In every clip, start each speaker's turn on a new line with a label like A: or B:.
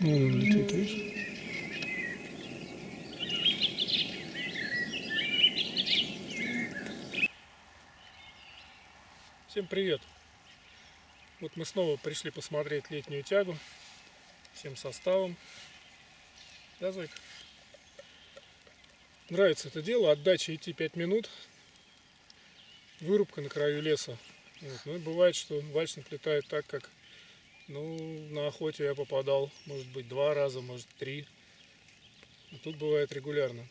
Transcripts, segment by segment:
A: Вон он летит, видишь? Всем привет! Вот мы снова пришли посмотреть летнюю тягу всем составом. Да, Зойка? Нравится это дело. Отдача идти 5 минут. Вырубка на краю леса. Вот. Ну и бывает, что вальшник летает так, как на охоте я попадал, может быть, 2 раза, может 3. А тут бывает регулярно.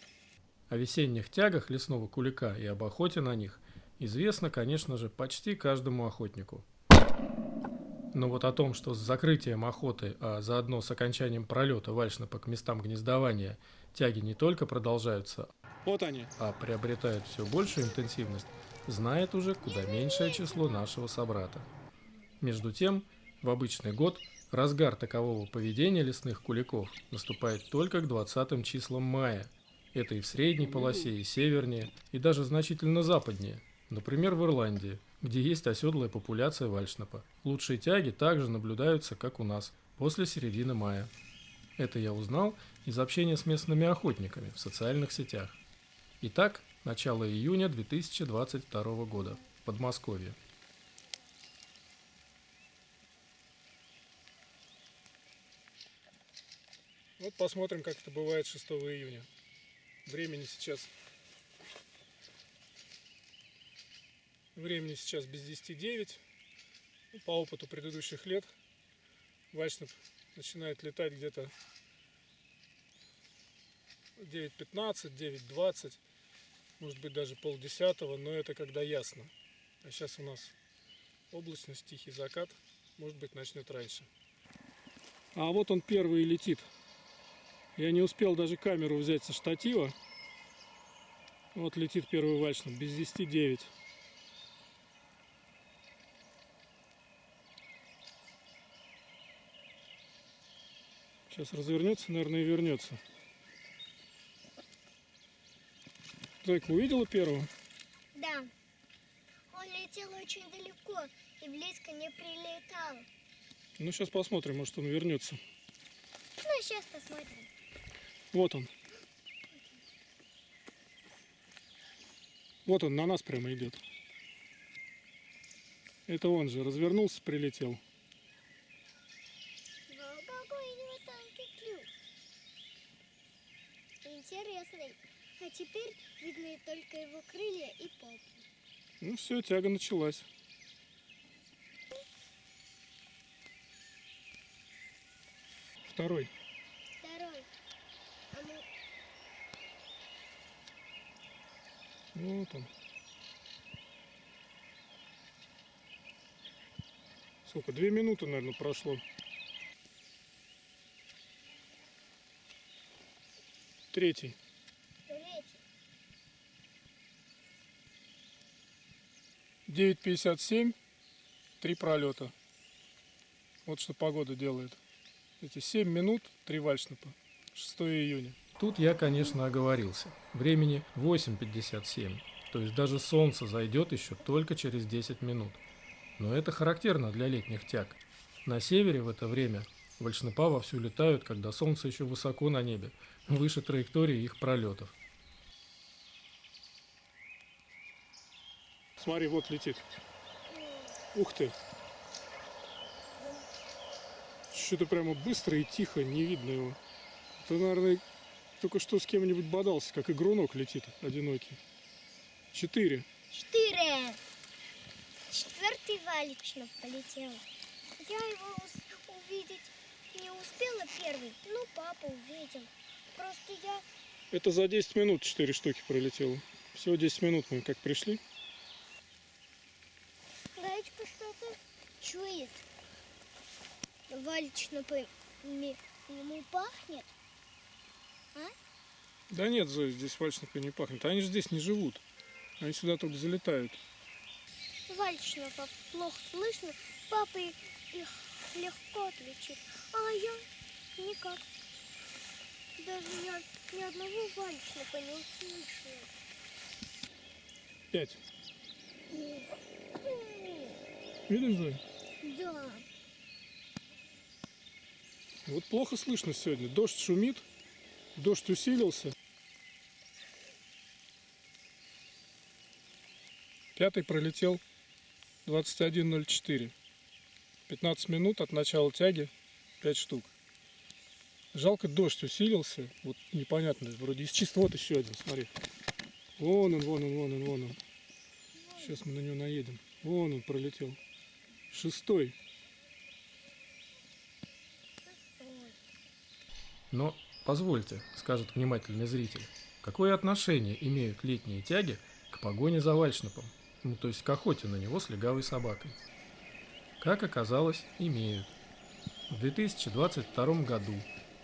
A: О весенних тягах лесного кулика и об охоте на них известно, конечно же, почти каждому охотнику. Но вот о том, что с закрытием охоты, а заодно с окончанием пролета вальшнепа к местам гнездования, тяги не только продолжаются, вот они, а приобретают все большую интенсивность, знает уже куда меньшее число нашего собрата. Между тем, в обычный год разгар такового поведения лесных куликов наступает только к 20 числам мая. Это и в средней полосе, и севернее, и даже значительно западнее. Например, в Ирландии, где есть оседлая популяция вальшнепа. Лучшие тяги также наблюдаются, как у нас, после середины мая. Это я узнал из общения с местными охотниками в социальных сетях. Итак, начало июня 2022 года. Подмосковье. Вот посмотрим, как это бывает 6 июня. Времени сейчас без 10:09. По опыту предыдущих лет вальшнеп начинает летать где-то 9:15, 9:20, может быть даже 9:30, но это когда ясно. А сейчас у нас облачность, тихий закат, может быть начнет раньше. А вот он первый летит. Я не успел даже камеру взять со штатива. Вот летит первый вальшнеп, без 10:09. Сейчас развернется, наверное, и вернется. Зойка, увидела первого?
B: Да. Он летел очень далеко и близко не прилетал.
A: Ну, сейчас посмотрим, может он вернется.
B: Ну, сейчас посмотрим.
A: Вот он. Вот он, на нас прямо идет. Это он же, развернулся, прилетел.
B: Какой у него тонкий клюв. Интересный. А теперь видны только его крылья и попу.
A: Ну все, тяга началась. Второй.
B: А мы...
A: Вот он. Сколько? 2 минуты, наверное, прошло. Третий. 9:57, 3 пролета. Вот что погода делает. Эти 7 минут, 3 вальшнепа. 6 июня. Тут я, конечно, оговорился. Времени 8:57. То есть даже солнце зайдет еще только через 10 минут. Но это характерно для летних тяг. На севере в это время вальшнепа вовсю летают, когда солнце еще высоко на небе, выше траектории их пролетов. Смотри, вот летит. Ух ты! Что-то прямо быстро и тихо, не видно его. Это, наверное, только что с кем-нибудь бодался, как игрунок летит одинокий. 4.
B: 4. 4-й вальшнеп полетел. Я его увидеть не успела первый, но папа увидел. Просто я...
A: Это за 10 минут 4 штуки пролетело. Всего 10 минут мы как пришли.
B: Гаечка что-то чует. Вальшнепами ему пахнет. А?
A: Да нет, Зоя, здесь вальшнепы не пахнет. Они же здесь не живут. Они сюда только залетают.
B: Вальшнепов плохо слышно. Папа их легко отличит. А я никак. Даже я ни одного вальшнепа не услышала.
A: 5. Видишь, Зоя?
B: Да.
A: Вот плохо слышно сегодня. Дождь шумит, дождь усилился. Пятый пролетел 21:04. 15 минут от начала тяги, 5 штук. Жалко, дождь усилился. Вот непонятно, вроде из чисто. Вот еще один, смотри. Вон он, вон он, вон он, вон он. Сейчас мы на него наедем. Вон он пролетел. Шестой. Но позвольте, скажет внимательный зритель, какое отношение имеют летние тяги к погоне за вальшнепом, ну то есть к охоте на него с легавой собакой? Как оказалось, имеют. В 2022 году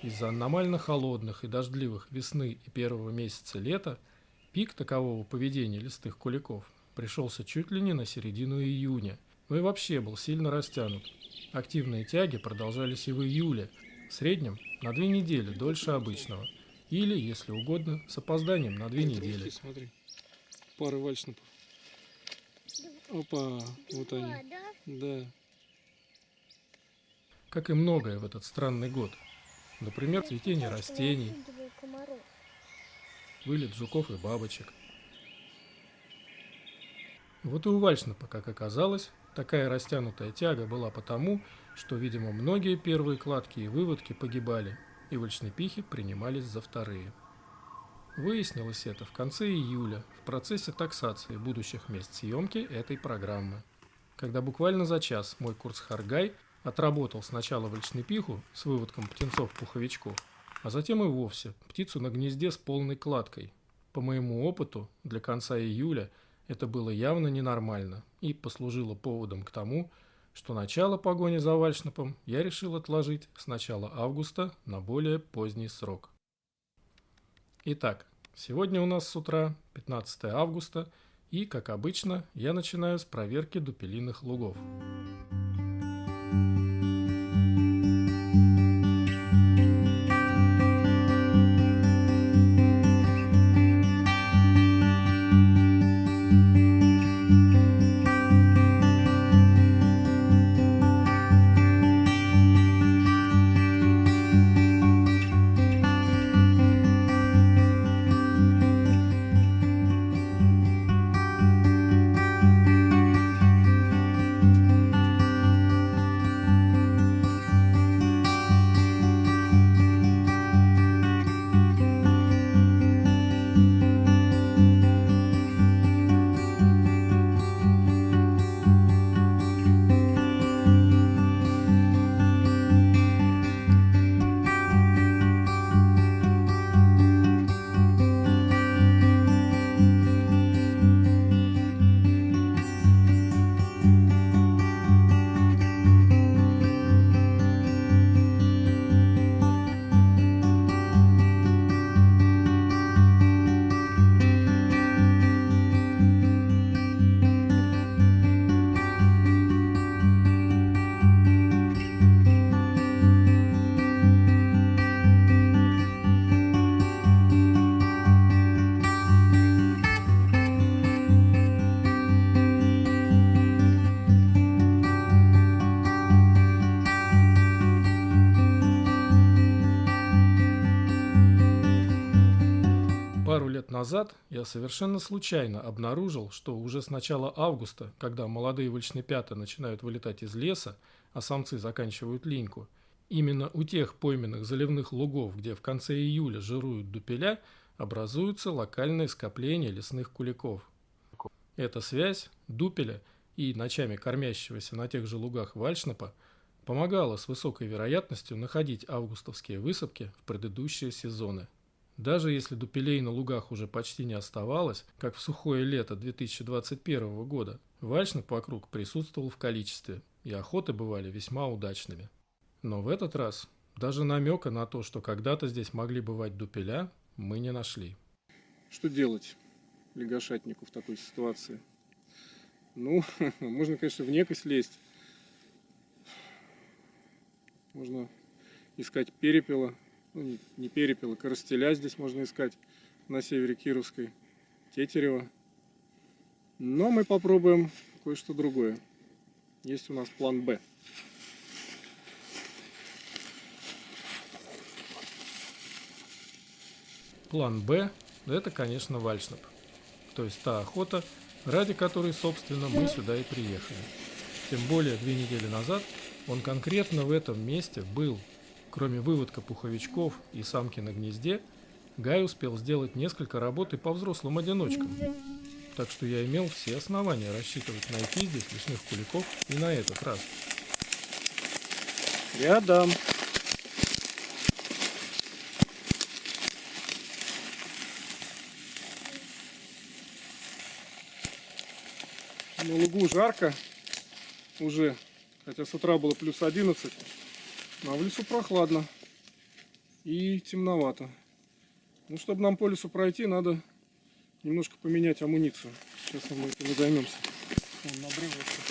A: из-за аномально холодных и дождливых весны и первого месяца лета пик такового поведения лесных куликов пришелся чуть ли не на середину июня, но и вообще был сильно растянут. Активные тяги продолжались и в июле, в среднем на 2 недели дольше обычного, или, если угодно, с опозданием на 2 недели. Смотри, пары вальшнепов. Опа, вот они. Да. Как и многое в этот странный год. Например, цветение растений, вылет жуков и бабочек. Вот и у вальшнепа, как оказалось, такая растянутая тяга была потому, что, видимо, многие первые кладки и выводки погибали, и вальшнепихи принимались за вторые. Выяснилось это в конце июля в процессе таксации будущих мест съемки этой программы, когда буквально за час мой курсхаргай отработал сначала вальшнепиху с выводком птенцов-пуховичков, а затем и вовсе птицу на гнезде с полной кладкой. По моему опыту, для конца июля это было явно ненормально и послужило поводом к тому, что начало погони за вальшнепом я решил отложить с начала августа на более поздний срок. Итак, сегодня у нас с утра 15 августа, и, как обычно, я начинаю с проверки дупелиных лугов. Пару лет назад я совершенно случайно обнаружил, что уже с начала августа, когда молодые вальшнепята начинают вылетать из леса, а самцы заканчивают линьку, именно у тех пойменных заливных лугов, где в конце июля жируют дупеля, образуются локальные скопления лесных куликов. Эта связь дупеля и ночами кормящегося на тех же лугах вальшнепа помогала с высокой вероятностью находить августовские высадки в предыдущие сезоны. Даже если дупелей на лугах уже почти не оставалось, как в сухое лето 2021 года, вальшнеп вокруг присутствовал в количестве, и охоты бывали весьма удачными. Но в этот раз даже намека на то, что когда-то здесь могли бывать дупеля, мы не нашли. Что делать лягушатнику в такой ситуации? Ну, можно, конечно, в некость лезть. Можно искать перепела. Ну, не перепела, коростеля здесь можно искать на севере Кировской, тетерева. Но мы попробуем кое-что другое. Есть у нас план «Б». План Б – это, конечно, вальшнап. То есть та охота, ради которой, собственно, мы сюда и приехали. Тем более 2 недели назад он конкретно в этом месте был. Кроме выводка пуховичков и самки на гнезде, Гай успел сделать несколько работ и по взрослым одиночкам. Так что я имел все основания рассчитывать найти здесь лесных куликов и на этот раз. Рядом. На лугу жарко уже, хотя с утра было плюс 11, а в лесу прохладно и темновато. Ну, чтобы нам по лесу пройти, надо немножко поменять амуницию. Сейчас мы этим и займемся. Вон, набревается.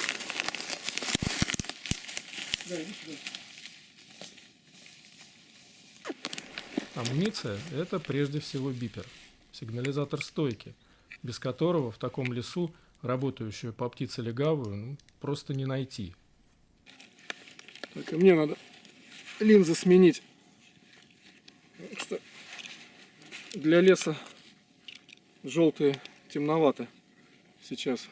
A: Да, иди сюда. Амуниция – это прежде всего бипер, сигнализатор стойки, без которого в таком лесу работающую по птице легавую просто не найти. Так, и мне надо линзы сменить. Потому что для леса желтые темновато сейчас.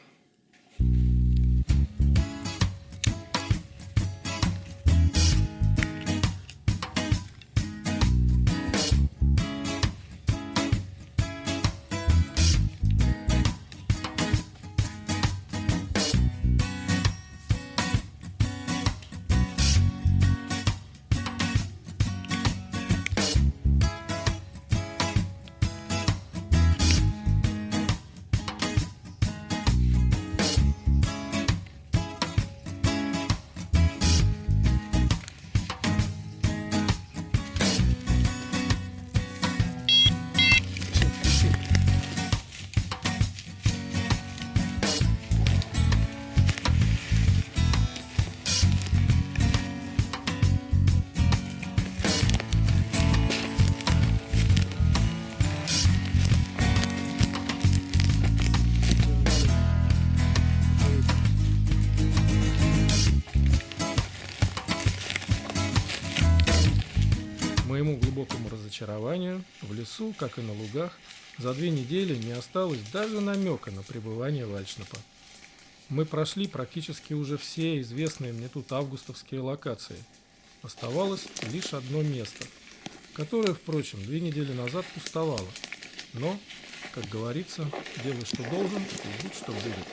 A: Моему глубокому разочарованию, в лесу, как и на лугах, за 2 недели не осталось даже намека на пребывание вальшнапа. Мы прошли практически уже все известные мне тут августовские локации. Оставалось лишь одно место, которое, впрочем, 2 недели назад пустовало. Но, как говорится, делай, что должен, и будь, что будет.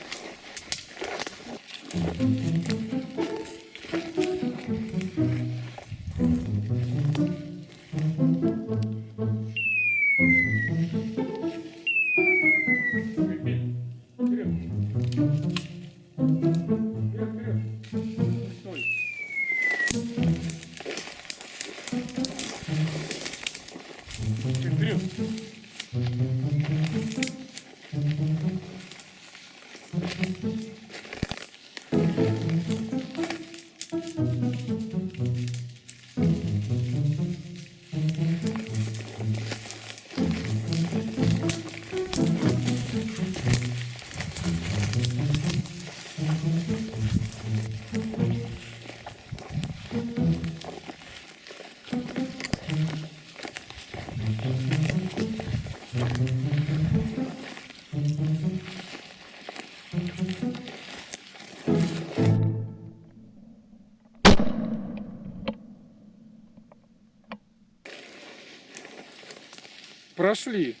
A: Прошли.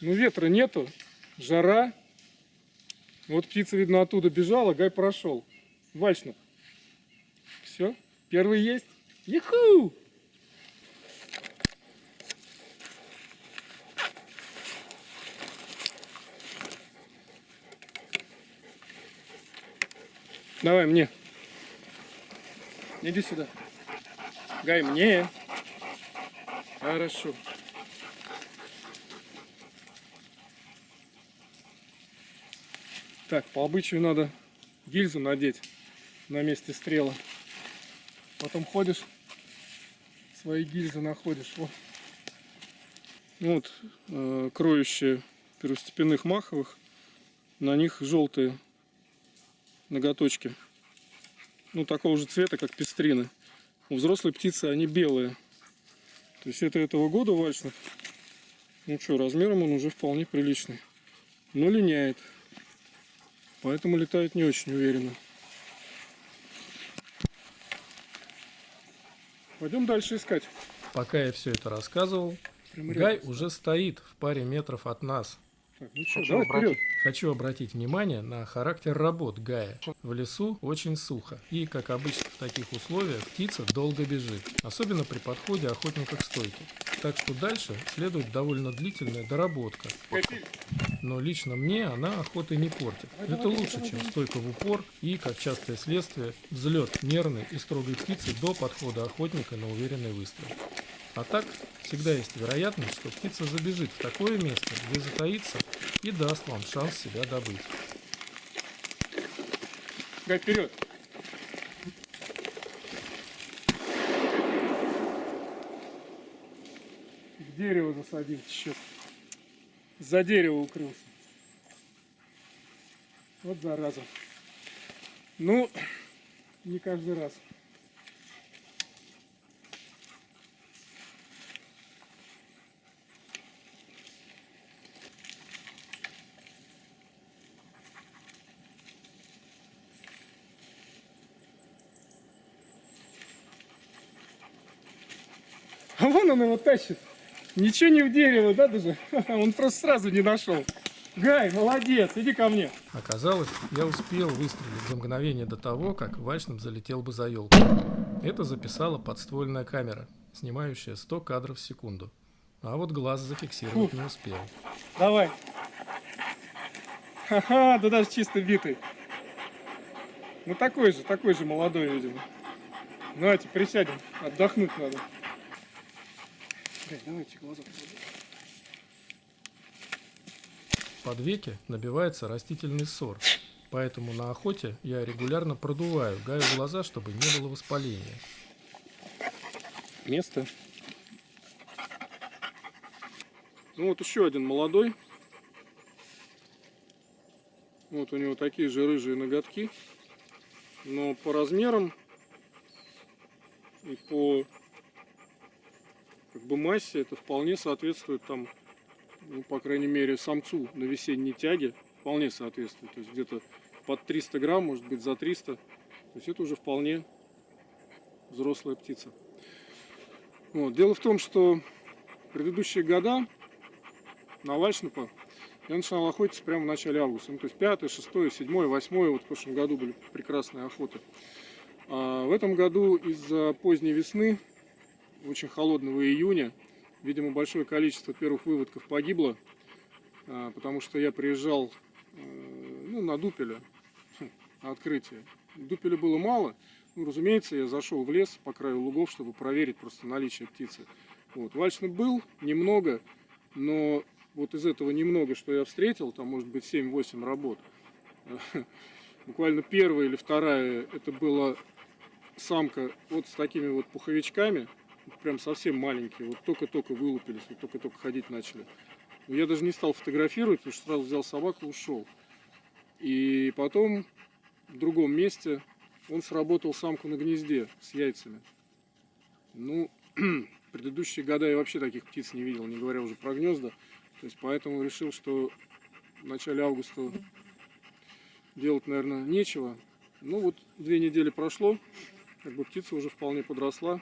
A: Ну, ветра нету, жара. Вот птица, видно, оттуда бежала, Гай прошел. Вальшнап. Все, первый есть. Юху! Давай мне. Иди сюда. Гай, мне. Хорошо. Так, по обычаю надо гильзу надеть на месте стрела. Потом ходишь, свои гильзы находишь. Вот кроющие первостепенных маховых. На них желтые ноготочки. Ну, такого же цвета, как пестрины. У взрослой птицы они белые. То есть это этого года вальшнап. Ну что, размером он уже вполне приличный. Но линяет. Поэтому летает не очень уверенно. Пойдем дальше искать.
C: Пока я все это рассказывал,
A: Прямо
C: Гай
A: рядом.
C: уже стоит в паре метров от нас.
A: Так, ну что, давай вперед.
C: Хочу обратить внимание на характер работ Гая. В лесу очень сухо, и, как обычно в таких условиях, птица долго бежит, особенно при подходе охотника к стойке. Так что дальше следует довольно длительная доработка. Но лично мне она охоты не портит. Это лучше, чем стойка в упор и, как частое следствие, взлет нервной и строгой птицы до подхода охотника на уверенный выстрел. А так, всегда есть вероятность, что птица забежит в такое место, где затаится, и даст вам шанс себя добыть.
A: Гай, вперед. К дереву засадил. Черт. За дерево укрылся. Вот зараза. Ну, не каждый раз. А вон он его тащит. Ничего не в дерево, да, даже? Он просто сразу не нашел. Гай, молодец, иди ко мне.
C: Оказалось, я успел выстрелить за мгновение до того, как Вальшнеп залетел бы за елку. Это записала подствольная камера, снимающая 100 кадров в секунду. А вот глаз зафиксировать не успел.
A: Давай. Ха-ха, да даже чисто битый. Ну такой же молодой, видимо. Давайте присядем, отдохнуть надо. Давайте глаза посмотрим.
C: Под веки набивается растительный ссор, поэтому на охоте я регулярно продуваю Гаю глаза, чтобы не было воспаления.
A: Место. Ну вот еще один молодой. Вот у него такие же рыжие ноготки. Но по размерам и по как бы массе это вполне соответствует там, ну, по крайней мере, самцу на весенней тяге. Вполне соответствует. То есть где-то под 300 грамм, может быть за 300. То есть это уже вполне взрослая птица. Вот. Дело в том, что в предыдущие года на Вальшнепа я начинал охотиться прямо в начале августа. Ну, то есть 5, 6, 7, 8, вот в прошлом году были прекрасные охоты. А в этом году из-за поздней весны, очень холодного июня, видимо, большое количество первых выводков погибло, потому что я приезжал на дупеля, на открытие. Дупеля было мало. Ну, разумеется, я зашел в лес по краю лугов, чтобы проверить просто наличие птицы. Вот. Вальшнеп был немного, но вот из этого немного, что я встретил, там может быть 7-8 работ, буквально первая или вторая, это была самка вот с такими вот пуховичками, прям совсем маленькие, вот только-только вылупились, вот только-только ходить начали. Но я даже не стал фотографировать, потому что сразу взял собаку и ушел. И потом в другом месте он сработал самку на гнезде с яйцами. Ну, предыдущие года я вообще таких птиц не видел, не говоря уже про гнезда. То есть поэтому решил, что в начале августа делать, наверное, нечего. Ну вот 2 недели прошло, как бы птица уже вполне подросла.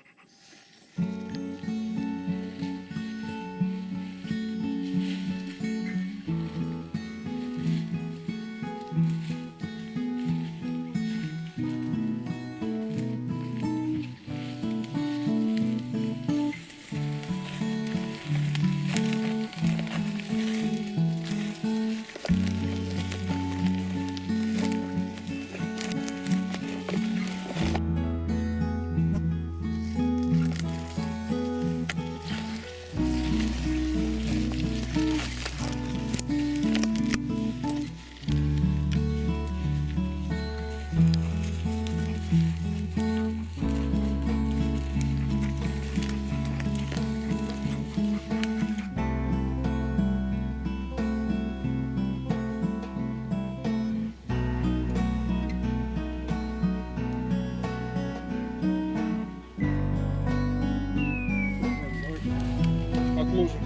A: Отложим.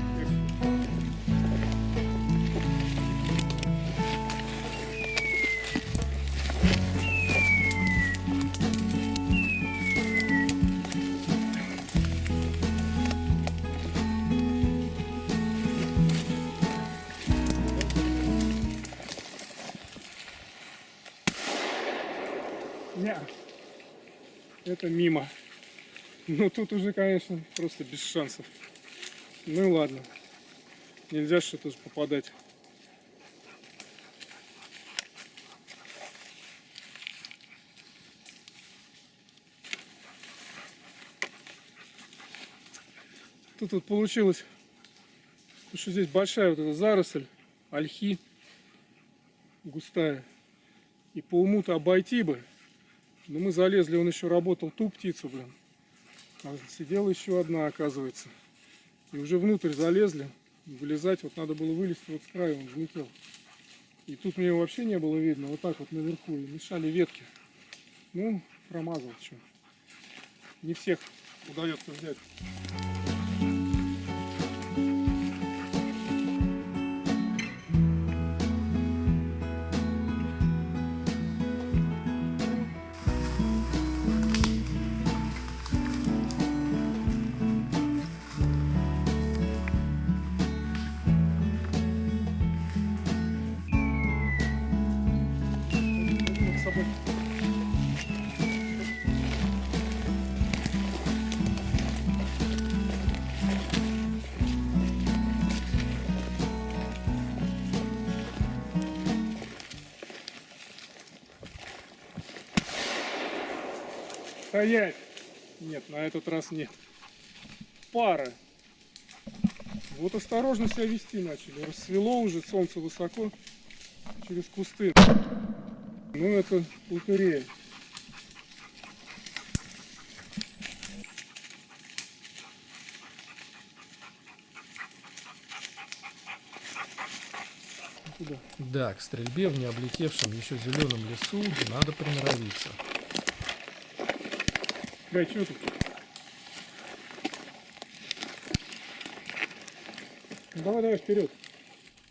A: Это мимо. Ну тут уже, конечно, просто без шансов. Ну ладно. Нельзя что-то попадать. Тут вот получилось, что здесь большая вот эта заросль ольхи густая. И по уму-то обойти бы. Но мы залезли, он еще работал ту птицу, блин. А сидела еще одна, оказывается. И уже внутрь залезли. Вылезать, вот надо было вылезти вот с края, он взлетел. И тут мне его вообще не было видно, вот так вот наверху. И мешали ветки. Ну, промазал, что. Не всех удается взять. С собой. Стоять! Нет, на этот раз нет. Пара. Вот осторожно себя вести начали. Рассвело уже, солнце высоко через кусты. Ну это лотерея. Куда?
C: Да, к стрельбе в необлетевшем еще зеленом лесу надо приноровиться.
A: Да, что тут? Давай, давай, вперед.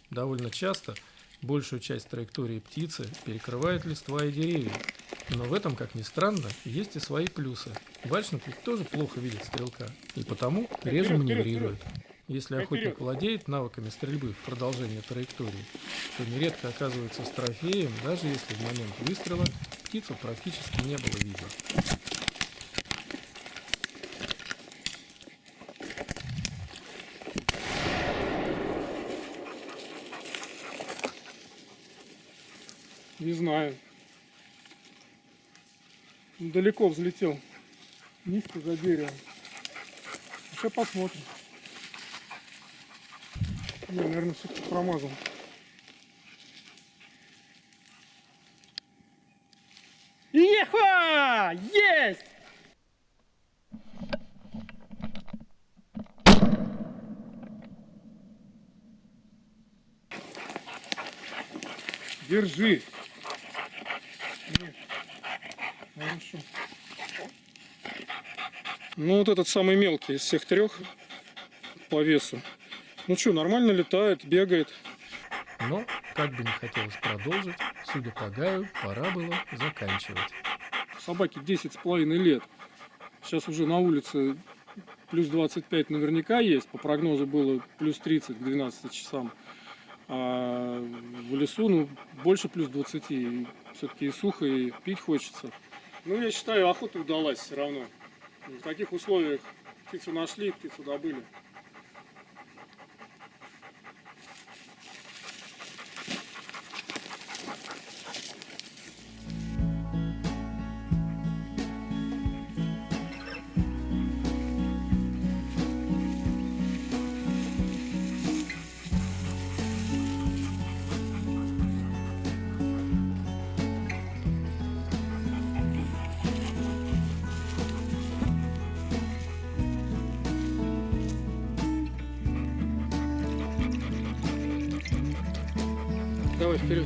C: Довольно часто большую часть траектории птицы перекрывает листва и деревья. Но в этом, как ни странно, есть и свои плюсы. Вальшнеп ведь тоже плохо видит стрелка, и потому реже
A: Вперед,
C: маневрирует. Если
A: Вперед.
C: охотник владеет навыками стрельбы в продолжение траектории, то нередко оказывается с трофеем, даже если в момент выстрела птицу практически не было видно.
A: Не знаю. Далеко взлетел. Низко за деревом. Сейчас посмотрим. Не, наверное, все-таки промазал. Еха! Есть! Держи. Нет. Хорошо. Ну вот этот самый мелкий из всех трех по весу. Ну что, нормально летает, бегает.
C: Но, как бы не хотелось продолжить, судя по Гаю, пора было заканчивать.
A: Собаке 10,5 лет. Сейчас уже на улице плюс 25 наверняка есть. По прогнозу было плюс 30 к 12 часам. А в лесу, ну, больше плюс 20. Все-таки и сухо, и пить хочется. Ну, я считаю, охота удалась все равно. В таких условиях птицу нашли, птицу добыли. Давай вперед.